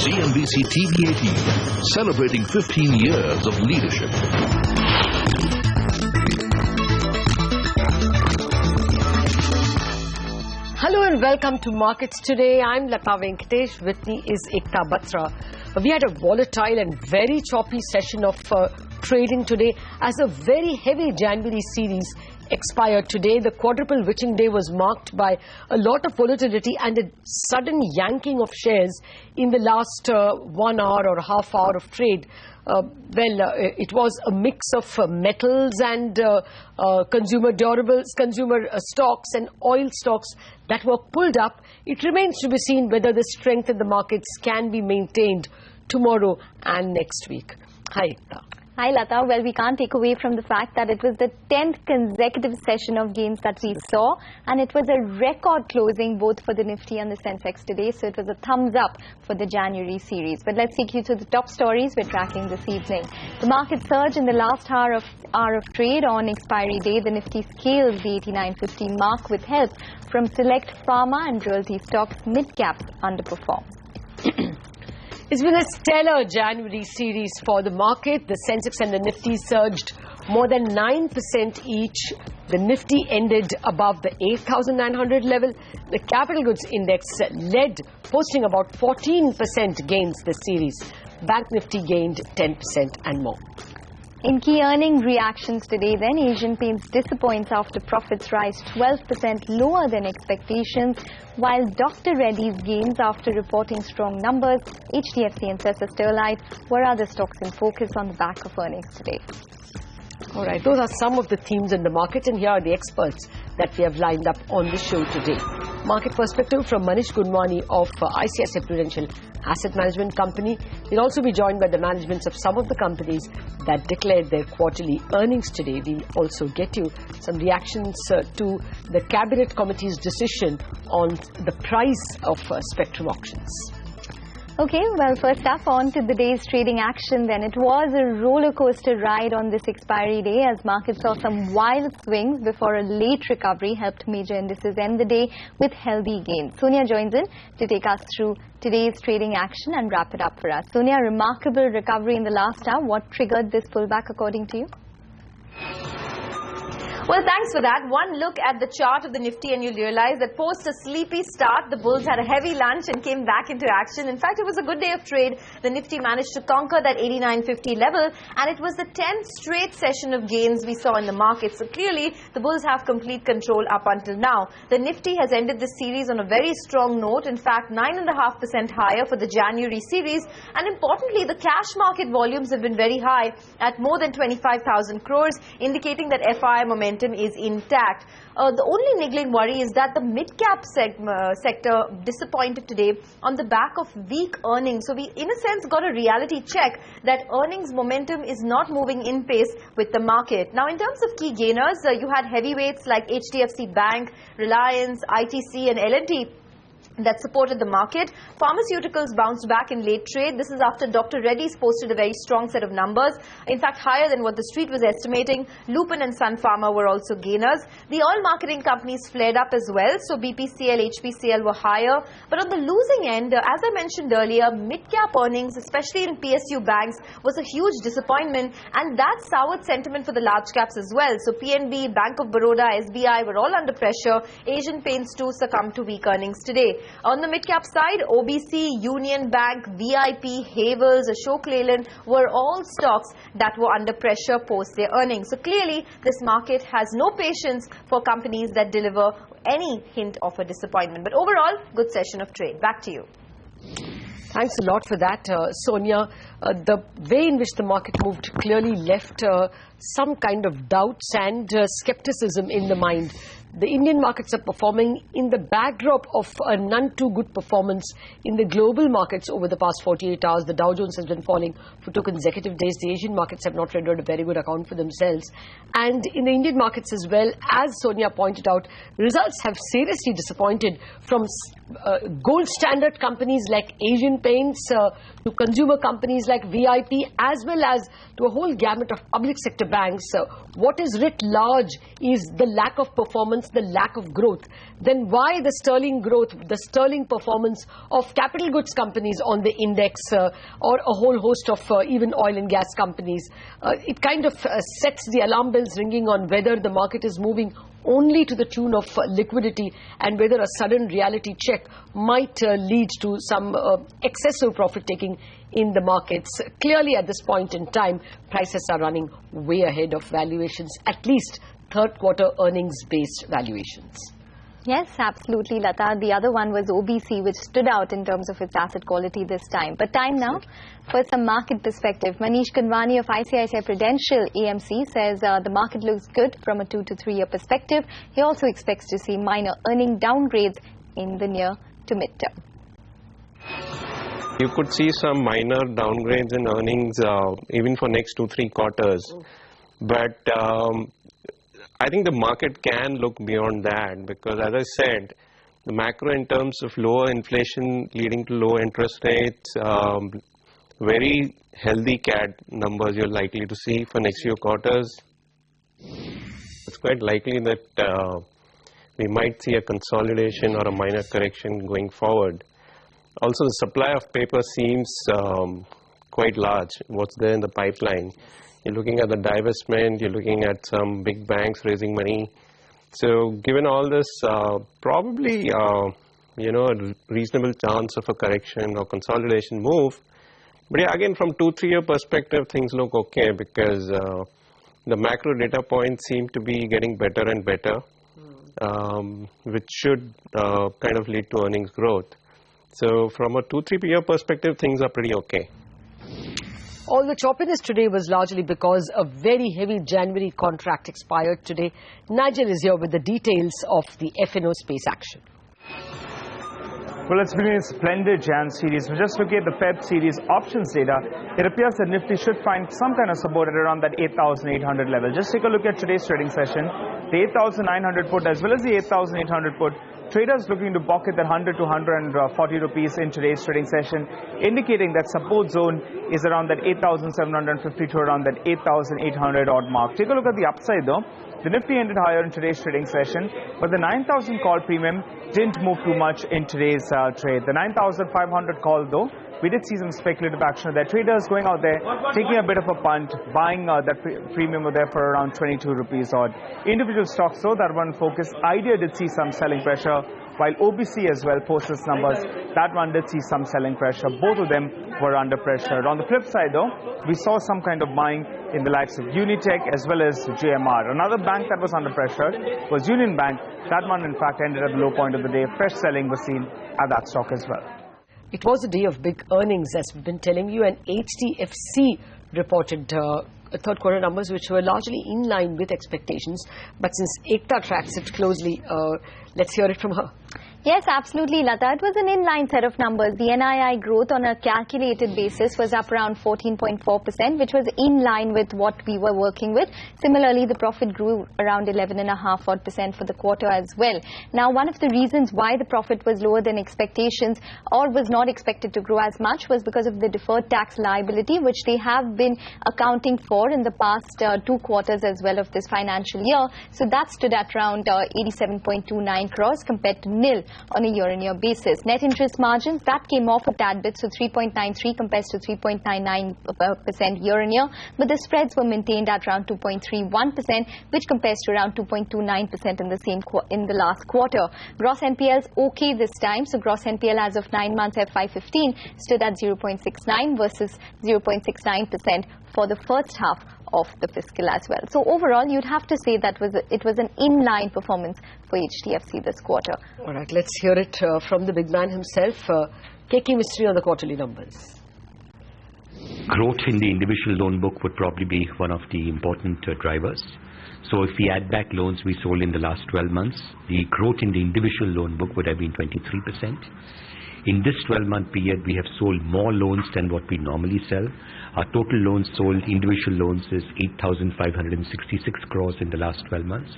CNBC TV18, celebrating 15 years of leadership. Hello and welcome to Markets Today. I'm Lata Venkatesh. With me is Ekta Batra. We had a volatile and very choppy session of trading today as a very heavy January series expired today. The quadruple witching day was marked by a lot of volatility and a sudden yanking of shares in the last 1 hour or half hour of trade. It was a mix of metals and consumer durables, consumer stocks and oil stocks that were pulled up. It remains to be seen whether the strength in the markets can be maintained tomorrow and next week. Hi, Ekta. Hi Lata. Well, we can't take away from the fact that it was the 10th consecutive session of gains that we saw, and it was a record closing both for the Nifty and the Sensex today, so it was a thumbs up for the January series. But let's take you to the top stories we're tracking this evening. The market surge in the last hour of trade on expiry day. The Nifty scales the 8950 mark with help from select pharma and realty stocks. Midcaps underperform. It's been a stellar January series for the market. The Sensex and the Nifty surged more than 9% each. The Nifty ended above the 8,900 level. The capital goods index led, posting about 14% gains this series. Bank Nifty gained 10% and more. In key earning reactions today, then, Asian Paints disappoints after profits rise 12% lower than expectations, while Dr. Reddy's gains after reporting strong numbers. HDFC and Sesa Sterlite were other stocks in focus on the back of earnings today. All right, those are some of the themes in the market, and here are the experts that we have lined up on the show today. Market perspective from Manish Gunwani of ICICI Prudential Asset Management Company. We'll also be joined by the managements of some of the companies that declared their quarterly earnings today. We'll also get you some reactions to the Cabinet Committee's decision on the price of spectrum auctions. Okay, well, first up, on to the day's trading action then. It was a roller coaster ride on this expiry day as markets saw some wild swings before a late recovery helped major indices end the day with healthy gains. Sonia joins in to take us through today's trading action and wrap it up for us. Sonia, remarkable recovery in the last hour. What triggered this pullback according to you? Well, thanks for that. One look at the chart of the Nifty and you'll realize that post a sleepy start, the bulls had a heavy lunch and came back into action. In fact, it was a good day of trade. The Nifty managed to conquer that 8950 level, and it was the 10th straight session of gains we saw in the market. So clearly, the bulls have complete control up until now. The Nifty has ended the series on a very strong note. In fact, 9.5% higher for the January series. And importantly, the cash market volumes have been very high at more than 25,000 crores, indicating that FI momentum is intact. The only niggling worry is that the mid-cap sector disappointed today on the back of weak earnings. So we, in a sense, got a reality check that earnings momentum is not moving in pace with the market. Now, in terms of key gainers, you had heavyweights like HDFC Bank, Reliance, ITC and L&T that supported the market. Pharmaceuticals bounced back in late trade. This is after Dr. Reddy's posted a very strong set of numbers. In fact, higher than what the street was estimating. Lupin and Sun Pharma were also gainers. The oil marketing companies flared up as well. So BPCL, HPCL were higher. But on the losing end, as I mentioned earlier, mid-cap earnings, especially in PSU banks, was a huge disappointment. And that soured sentiment for the large caps as well. So PNB, Bank of Baroda, SBI were all under pressure. Asian Paints too succumbed to weak earnings today. On the mid-cap side, OBC, Union Bank, VIP, Havels, Ashok Leyland were all stocks that were under pressure post their earnings. So clearly, this market has no patience for companies that deliver any hint of a disappointment. But overall, good session of trade. Back to you. Thanks a lot for that, Sonia. The way in which the market moved clearly left some kind of doubts and skepticism in the mind. The Indian markets are performing in the backdrop of a none too good performance in the global markets over the past 48 hours. The Dow Jones has been falling for 2 consecutive days. The Asian markets have not rendered a very good account for themselves. And in the Indian markets as well, as Sonia pointed out, results have seriously disappointed from gold standard companies like Asian Paints to consumer companies like VIP, as well as to a whole gamut of public sector banks. What is writ large is the lack of performance months the lack of growth, then why the sterling growth, the sterling performance of capital goods companies on the index or a whole host of even oil and gas companies? It kind of sets the alarm bells ringing on whether the market is moving only to the tune of liquidity and whether a sudden reality check might lead to some excessive profit taking in the markets. Clearly at this point in time, prices are running way ahead of valuations, at least third quarter earnings based valuations. Yes, absolutely, Lata. The other one was OBC, which stood out in terms of its asset quality this time. But time now for some market perspective. Manish Kanwani of ICICI Prudential AMC says the market looks good from a 2 to 3 year perspective. He also expects to see minor earning downgrades in the near to midterm. You could see some minor downgrades in earnings even for next 2-3 quarters. But I think the market can look beyond that, because as I said, the macro in terms of lower inflation leading to low interest rates, very healthy CAD numbers you're likely to see for next few quarters. It's quite likely that we might see a consolidation or a minor correction going forward. Also, the supply of paper seems quite large, what's there in the pipeline. You're looking at the divestment, you're looking at some big banks raising money. So given all this, probably a reasonable chance of a correction or consolidation move. But yeah, again, from 2-3 year perspective, things look okay, because the macro data points seem to be getting better and better, which should kind of lead to earnings growth. So from a 2-3 year perspective, things are pretty okay. All the choppiness today was largely because a very heavy January contract expired today. Nigel is here with the details of the F&O space action. Well, let's begin a splendid Jan series. We're just looking at the Feb series options data. It appears that Nifty should find some kind of support at around that 8,800 level. Just take a look at today's trading session. The 8,900 put as well as the 8,800 put. Traders looking to pocket that 100 to 140 rupees in today's trading session, indicating that support zone is around that 8,750 to around that 8,800 odd mark. Take a look at the upside though. The Nifty ended higher in today's trading session, but the 9,000 call premium didn't move too much in today's trade. The 9,500 call though, we did see some speculative action there. Traders going out there, taking a bit of a punt, buying that premium over there for around 22 rupees odd. Individual stocks though, that one focus. Idea did see some selling pressure, while OBC as well posted its numbers. That one did see some selling pressure. Both of them were under pressure. On the flip side though, we saw some kind of buying in the likes of Unitech as well as JMR. Another bank that was under pressure was Union Bank. That one in fact ended at the low point of the day. Fresh selling was seen at that stock as well. It was a day of big earnings, as we've been telling you, and HDFC reported third quarter numbers which were largely in line with expectations. But since Ekta tracks it closely, let's hear it from her. Yes, absolutely, Lata. It was an inline set of numbers. The NII growth on a calculated basis was up around 14.4%, which was in line with what we were working with. Similarly, the profit grew around 11.5% for the quarter as well. Now, one of the reasons why the profit was lower than expectations or was not expected to grow as much was because of the deferred tax liability, which they have been accounting for in the past 2 quarters as well of this financial year. So that stood at around 87.29 crores compared to nil on a year-on-year basis. Net interest margins, that came off a tad bit, so 3.93 compares to 3.99% year-on-year, but the spreads were maintained at around 2.31%, which compares to around 2.29% in the last quarter. Gross NPLs okay this time, so gross NPL as of 9 months FY15 stood at 0.69 versus 0.69% for the first half of the fiscal as well. So overall, you'd have to say that it was an inline performance for HDFC this quarter. All right, let's hear it from the big man himself. KK Mystery on the quarterly numbers. Growth in the individual loan book would probably be one of the important drivers. So if we add back loans we sold in the last 12 months, the growth in the individual loan book would have been 23%. In this 12-month period, we have sold more loans than what we normally sell. Our total loans sold, individual loans, is 8,566 crores in the last 12 months.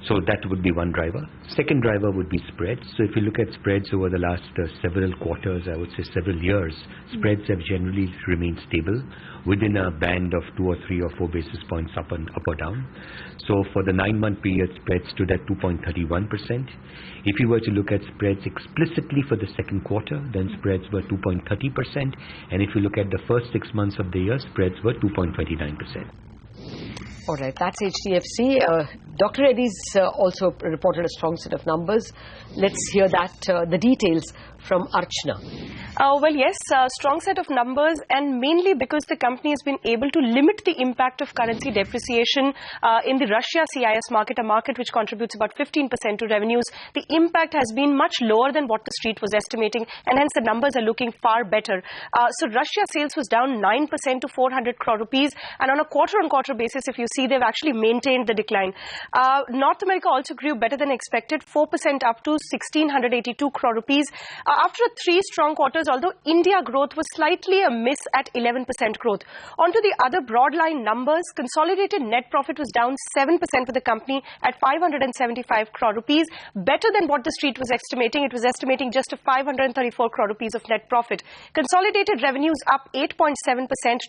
So that would be one driver. Second driver would be spreads. So if you look at spreads over the last several quarters, I would say several years, spreads have generally remained stable within a band of 2 or 3 or 4 basis points up or down. So for the 9-month period, spreads stood at 2.31%. If you were to look at spreads explicitly for the second quarter, then spreads were 2.30%. And if you look at the first 6 months of the year, spreads were 2.29%. All right, that's HDFC. Dr. Reddy's also reported a strong set of numbers. Let's hear that, the details from Archana. Well, yes, strong set of numbers, and mainly because the company has been able to limit the impact of currency depreciation in the Russia CIS market, a market which contributes about 15% to revenues. The impact has been much lower than what the street was estimating, and hence the numbers are looking far better. So Russia sales was down 9% to 400 crore rupees, and on a quarter-on-quarter basis, if you see, they've actually maintained the decline. North America also grew better than expected, 4% up to 1,682 crore rupees. After 3 strong quarters, although India growth was slightly a miss at 11% growth. Onto the other broad line numbers, consolidated net profit was down 7% for the company at 575 crore rupees, better than what the street was estimating. It was estimating just a 534 crore rupees of net profit. Consolidated revenues up 8.7%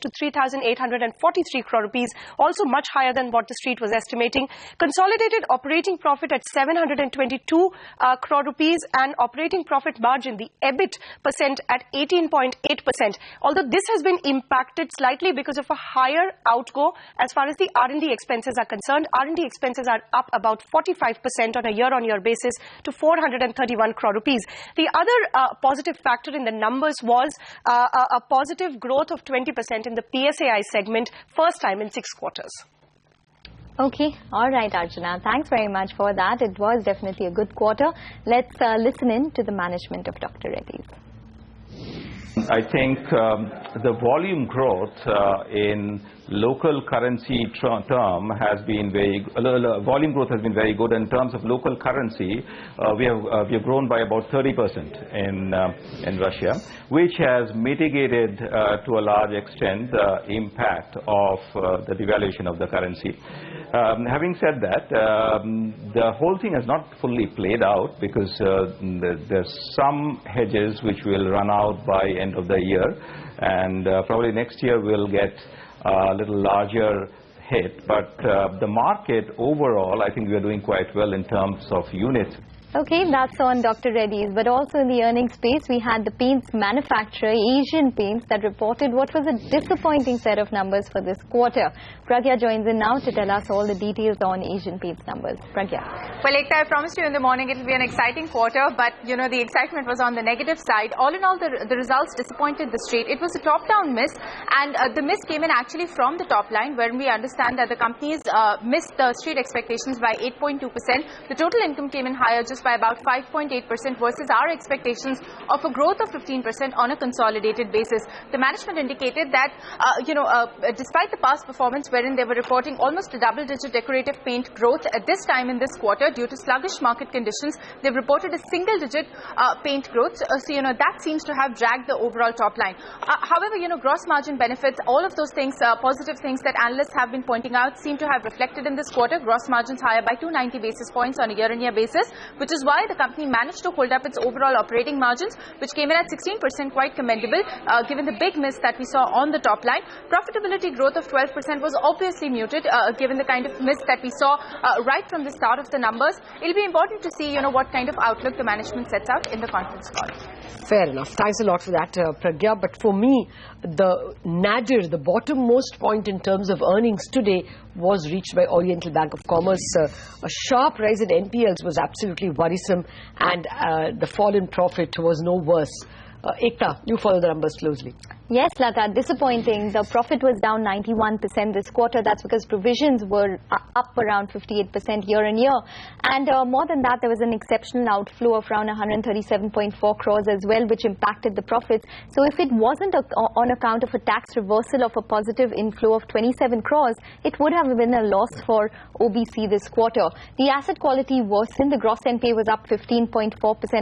to 3,843 crore rupees, also much higher than what the street was estimating. Consolidated operating profit at 722 crore rupees, and operating profit margin, the EBIT percent, at 18.8%. Although this has been impacted slightly because of a higher outgo as far as the R&D expenses are concerned. R&D expenses are up about 45% on a year-on-year basis to 431 crore rupees. The other positive factor in the numbers was a positive growth of 20% in the PSAI segment, first time in 6 quarters. Okay, all right, Archana. Thanks very much for that. It was definitely a good quarter. Let's listen in to the management of Dr. Reddy's. I think the volume growth in local currency term has been volume growth has been very good. In terms of local currency, we have grown by about 30% in Russia, which has mitigated to a large extent the impact of the devaluation of the currency. Having said that, the whole thing has not fully played out because there's some hedges which will run out by end of the year, and probably next year we'll get a little larger hit. But the market overall, I think we are doing quite well in terms of units. Okay, that's on Dr. Reddy's. But also in the earnings space, we had the paints manufacturer, Asian Paints, that reported what was a disappointing set of numbers for this quarter. Pragya joins in now to tell us all the details on Asian Paints numbers. Pragya. Well, Ekta, I promised you in the morning it will be an exciting quarter, but you know the excitement was on the negative side. All in all, the results disappointed the street. It was a top-down miss, and the miss came in actually from the top line, where we understand that the companies missed the street expectations by 8.2%. The total income came in higher just by about 5.8% versus our expectations of a growth of 15% on a consolidated basis. The management indicated that, despite the past performance wherein they were reporting almost a double-digit decorative paint growth at this time in this quarter, due to sluggish market conditions, they've reported a single-digit paint growth. So, that seems to have dragged the overall top line. However, gross margin benefits, all of those things, positive things that analysts have been pointing out, seem to have reflected in this quarter. Gross margins higher by 290 basis points on a year-on-year basis, which is why the company managed to hold up its overall operating margins, which came in at 16%, quite commendable, given the big miss that we saw on the top line. Profitability growth of 12% was obviously muted, given the kind of miss that we saw right from the start of the numbers. It'll be important to see, what kind of outlook the management sets out in the conference call. Fair enough. Thanks a lot for that, Pragya. But for me, the nadir, the bottommost point in terms of earnings today was reached by Oriental Bank of Commerce. A sharp rise in NPLs was absolutely worrisome, and the fall in profit was no worse. Ekta, you follow the numbers closely. Yes, Lata, disappointing. The profit was down 91% this quarter. That's because provisions were up around 58% year on year. And more than that, there was an exceptional outflow of around 137.4 crores as well, which impacted the profits. So if it wasn't on account of a tax reversal of a positive inflow of 27 crores, it would have been a loss for OBC this quarter. The asset quality worsened. The gross NPA was up 15.4%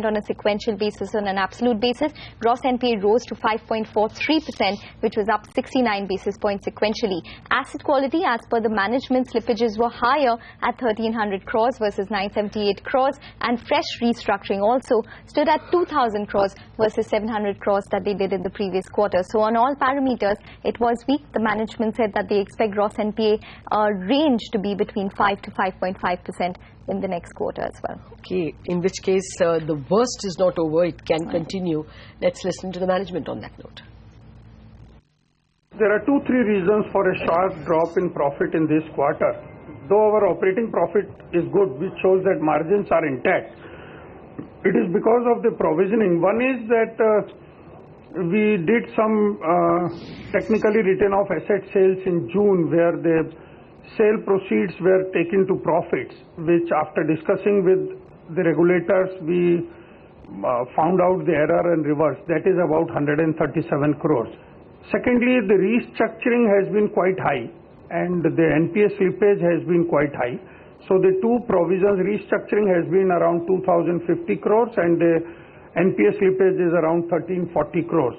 on a sequential basis. On an absolute basis, Gross NPA rose to 5.43%, which was up 69 basis points sequentially. Asset quality, as per the management, slippages were higher at 1,300 crores versus 978 crores, and fresh restructuring also stood at 2,000 crores versus 700 crores that they did in the previous quarter. So on all parameters, it was weak. The management said that they expect gross NPA range to be between 5 to 5.5% in the next quarter as well. Okay, in which case the worst is not over, it can continue. Let's listen to the management on that note. There are 2-3 reasons for a sharp drop in profit in this quarter. Though our operating profit is good, which shows that margins are intact, it is because of the provisioning. One is that we did some technically written off asset sales in June, where the sale proceeds were taken to profits, which after discussing with the regulators, we found out the error and reversed. That is about 137 crores. Secondly, the restructuring has been quite high and the NPA slippage has been quite high. So the two provisions, restructuring has been around 2,050 crores and the NPA slippage is around 1,340 crores.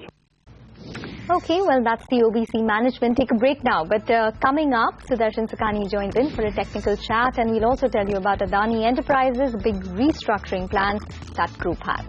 Okay, well, that's the OBC management. Take a break now. But coming up, Sudarshan Sakani joins in for a technical chat, and we'll also tell you about Adani Enterprises' big restructuring plans that group has.